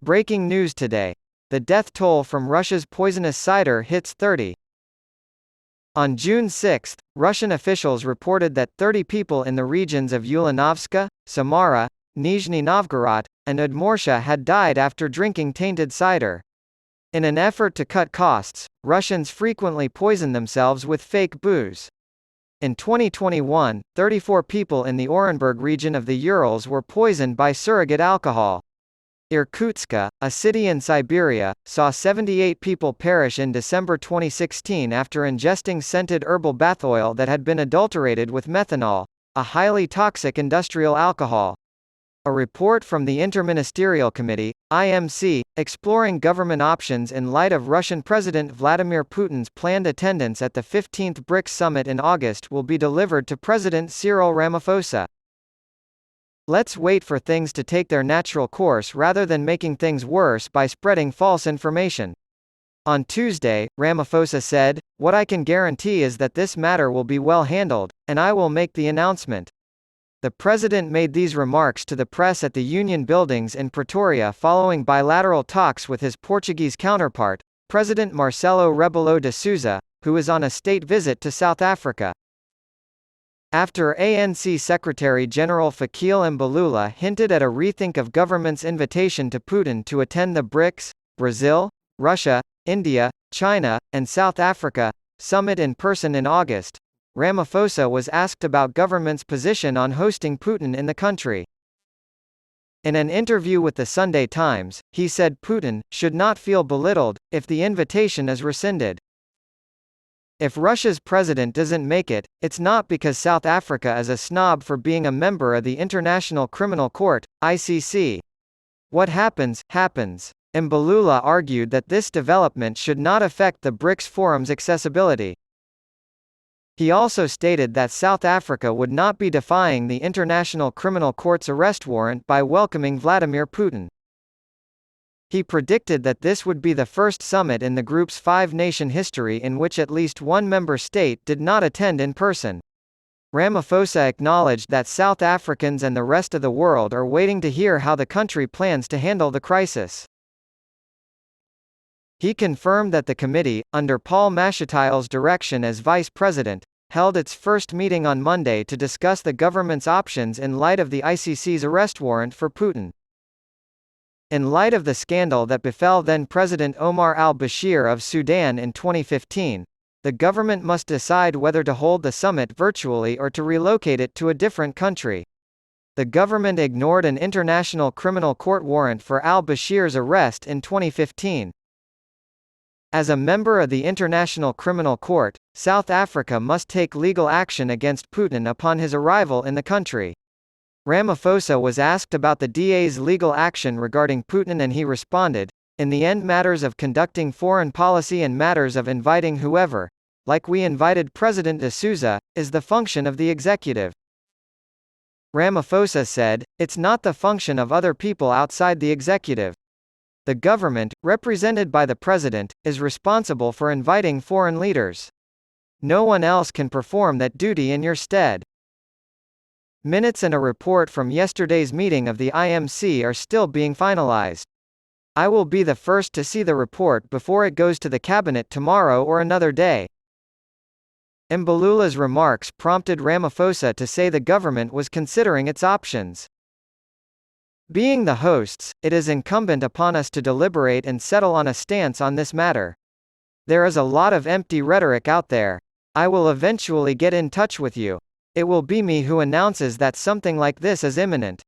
Breaking news today. The death toll from Russia's poisonous cider hits 30. On June 6, Russian officials reported that 30 people in the regions of Ulanovska, Samara, Nizhny Novgorod, and Udmurtia had died after drinking tainted cider. In an effort to cut costs, Russians frequently poison themselves with fake booze. In 2021, 34 people in the Orenburg region of the Urals were poisoned by surrogate alcohol. Irkutsk, a city in Siberia, saw 78 people perish in December 2016 after ingesting scented herbal bath oil that had been adulterated with methanol, a highly toxic industrial alcohol. A report from the Interministerial Committee, IMC, exploring government options in light of Russian President Vladimir Putin's planned attendance at the 15th BRICS summit in August will be delivered to President Cyril Ramaphosa. Let's wait for things to take their natural course rather than making things worse by spreading false information. On Tuesday, Ramaphosa said, "What I can guarantee is that this matter will be well handled, and I will make the announcement." The president made these remarks to the press at the Union Buildings in Pretoria following bilateral talks with his Portuguese counterpart, President Marcelo Rebelo de Sousa, who is on a state visit to South Africa. After ANC Secretary-General Fikile Mbalula hinted at a rethink of government's invitation to Putin to attend the BRICS, Brazil, Russia, India, China, and South Africa summit in person in August, Ramaphosa was asked about government's position on hosting Putin in the country. In an interview with the Sunday Times, he said Putin should not feel belittled if the invitation is rescinded. If Russia's president doesn't make it, it's not because South Africa is a snob for being a member of the International Criminal Court, ICC. What happens, happens. Mbalula argued that this development should not affect the BRICS forum's accessibility. He also stated that South Africa would not be defying the International Criminal Court's arrest warrant by welcoming Vladimir Putin. He predicted that this would be the first summit in the group's five-nation history in which at least one member state did not attend in person. Ramaphosa acknowledged that South Africans and the rest of the world are waiting to hear how the country plans to handle the crisis. He confirmed that the committee, under Paul Mashatile's direction as vice president, held its first meeting on Monday to discuss the government's options in light of the ICC's arrest warrant for Putin. In light of the scandal that befell then-President Omar al-Bashir of Sudan in 2015, the government must decide whether to hold the summit virtually or to relocate it to a different country. The government ignored an International Criminal Court warrant for al-Bashir's arrest in 2015. As a member of the International Criminal Court, South Africa must take legal action against Putin upon his arrival in the country. Ramaphosa was asked about the DA's legal action regarding Putin and he responded, "In the end, matters of conducting foreign policy and matters of inviting whoever, like we invited President de Sousa, is the function of the executive." Ramaphosa said, "It's not the function of other people outside the executive. The government, represented by the president, is responsible for inviting foreign leaders. No one else can perform that duty in your stead." Minutes and a report from yesterday's meeting of the IMC are still being finalized. I will be the first to see the report before it goes to the cabinet tomorrow or another day. Mbalula's remarks prompted Ramaphosa to say the government was considering its options. Being the hosts, it is incumbent upon us to deliberate and settle on a stance on this matter. There is a lot of empty rhetoric out there. I will eventually get in touch with you. It will be me who announces that something like this is imminent.